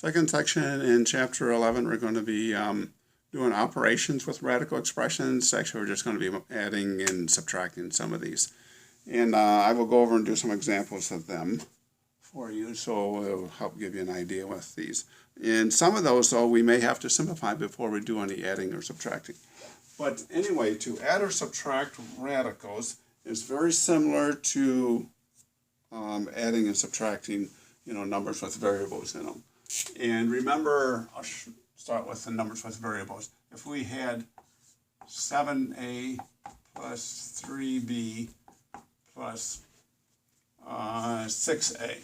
Second section in chapter 11, we're going to be doing operations with radical expressions. Actually, we're just going to be adding and subtracting some of these. And I will go over and do some examples of them for you, so it'll help give you an idea with these. In some of those, though, we may have to simplify before we do any adding or subtracting. But anyway, to add or subtract radicals is very similar to adding and subtracting, numbers with variables in them. And remember, I'll start with the numbers with variables. If we had 7a plus 3b plus 6a,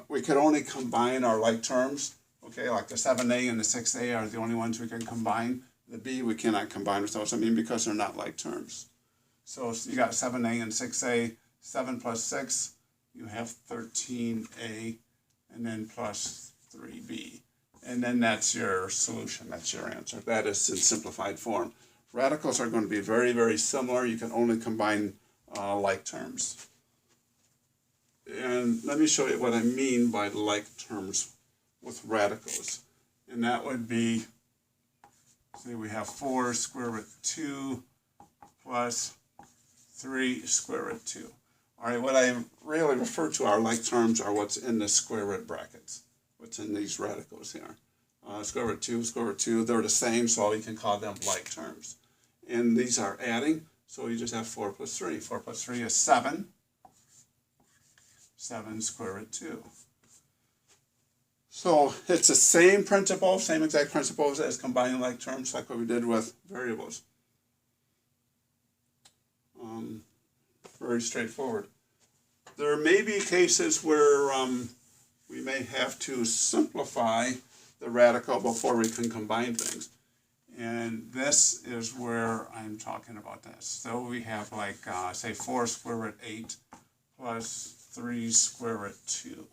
we could only combine our like terms. Okay, like the 7a and the 6a are the only ones we can combine. The b we cannot combine with those, because they're not like terms. So you got 7a and 6a, 7 plus 6, you have 13a, and then plus 3b. And then that's your solution, that's your answer. That is in simplified form. Radicals are going to be very, very similar. You can only combine like terms. And let me show you what I mean by like terms with radicals. And that would be, say we have 4 square root 2 plus 3 square root 2. All right, what I really refer to are like terms are what's in the square root brackets, what's in these radicals here. Square root 2, they're the same, so you can call them like terms. And these are adding, so you just have 4 plus 3. 4 plus 3 is 7. 7 square root 2. So it's the same principle, same exact principles as combining like terms, like what we did with variables. Very straightforward. There may be cases where we may have to simplify the radical before we can combine things. And this is where I'm talking about this. So we have like, say 4 square root 8 plus 3 square root 2.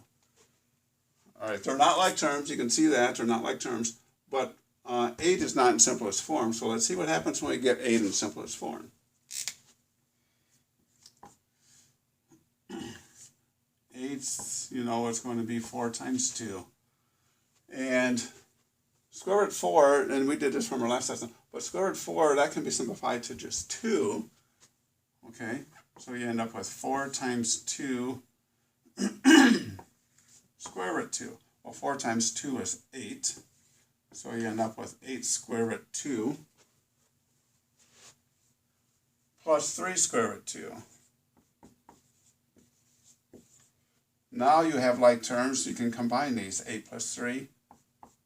All right, they're not like terms. You can see that. They're not like terms. But 8 is not in simplest form. So let's see what happens when we get 8 in simplest form. 8's, it's going to be 4 times 2. And square root 4, and we did this from our last lesson, but square root 4, that can be simplified to just 2. Okay, so you end up with 4 times 2 square root 2. Well, 4 times 2 is 8. So you end up with 8 square root 2 plus 3 square root 2. Now you have like terms, you can combine these, 8 plus 3,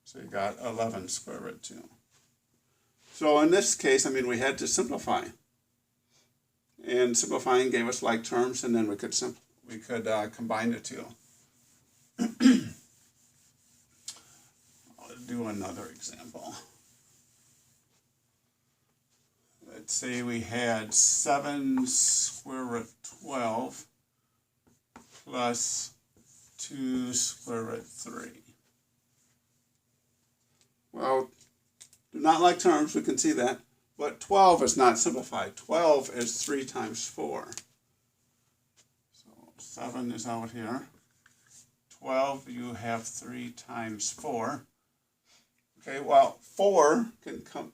so you got 11 square root 2. So in this case, we had to simplify. And simplifying gave us like terms, and then we could combine the two. I'll do another example. Let's say we had 7 square root 12 plus 2 square root 3. Well, they're not like terms, we can see that. But 12 is not simplified. 12 is 3 times 4. So 7 is out here. 12, you have 3 times 4. Okay, well, 4 can come,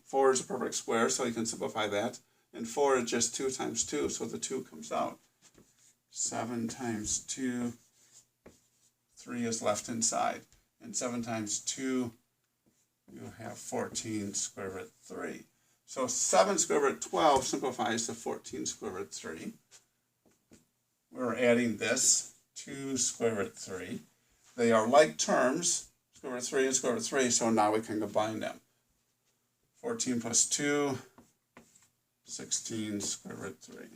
4 is a perfect square, so you can simplify that. And 4 is just 2 times 2, so the 2 comes out. 7 times 2, 3 is left inside. And 7 times 2, you have 14 square root 3. So 7 square root 12 simplifies to 14 square root 3. We're adding this, 2 square root 3. They are like terms, square root 3 and square root 3, so now we can combine them. 14 plus 2, 16 square root 3.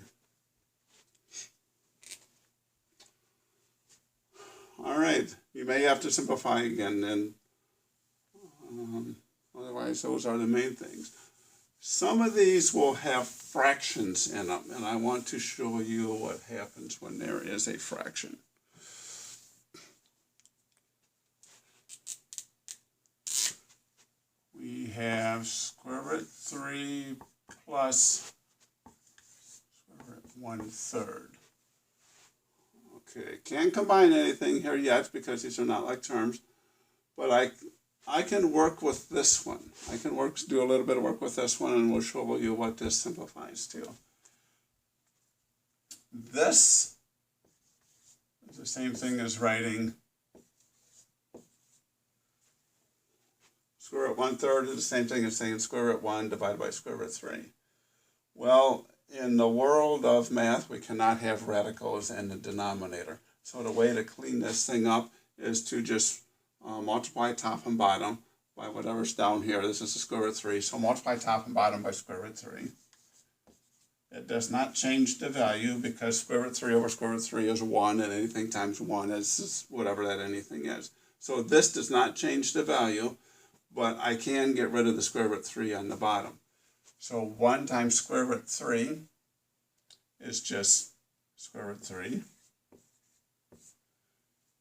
All right, you may have to simplify again, and otherwise those are the main things. Some of these will have fractions in them, and I want to show you what happens when there is a fraction. We have square root 3 plus square root 1/3. Okay, can't combine anything here yet because these are not like terms, but I can work with this one. I can do a little bit of work with this one, and we'll show you what this simplifies to. This is the same thing as writing square root 1/3 is the same thing as saying square root 1 divided by square root 3. Well, in the world of math, we cannot have radicals in the denominator. So the way to clean this thing up is to just multiply top and bottom by whatever's down here. This is the square root 3, so multiply top and bottom by square root 3. It does not change the value because square root 3 over square root 3 is 1, and anything times 1 is whatever that anything is. So this does not change the value, but I can get rid of the square root 3 on the bottom. So 1 times square root 3 is just square root 3.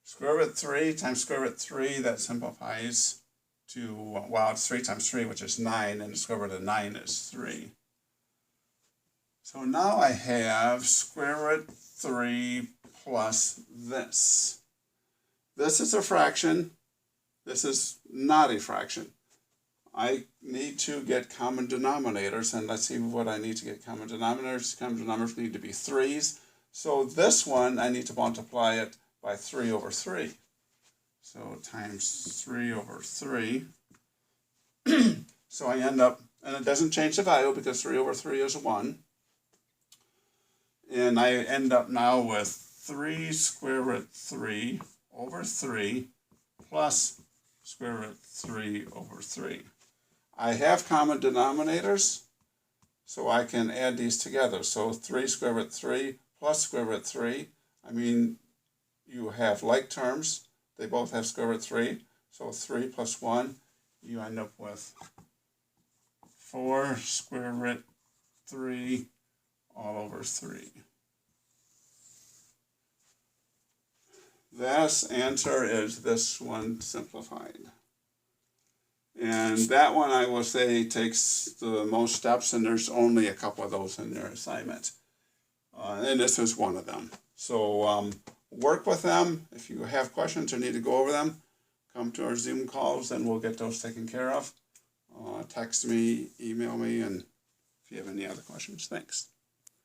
Square root 3 times square root 3, that simplifies to, well, it's 3 times 3, which is 9, and the square root of 9 is 3. So now I have square root 3 plus this. This is a fraction. This is not a fraction. I need to get common denominators, and let's see what I need to get common denominators. Common denominators need to be 3's. So this one, I need to multiply it by 3 over 3. So times 3 over 3. So I end up, and it doesn't change the value because 3 over 3 is 1. And I end up now with 3 square root 3 over 3 plus square root 3 over 3. I have common denominators, so I can add these together. So 3 square root 3 plus square root 3, I mean, you have like terms. They both have square root 3. So 3 plus 1, you end up with 4 square root 3 all over 3. This answer is this one simplified. And that one, I will say, takes the most steps, and there's only a couple of those in your assignment. And this is one of them. So work with them. If you have questions or need to go over them, come to our Zoom calls, and we'll get those taken care of. Text me, email me, and if you have any other questions. Thanks.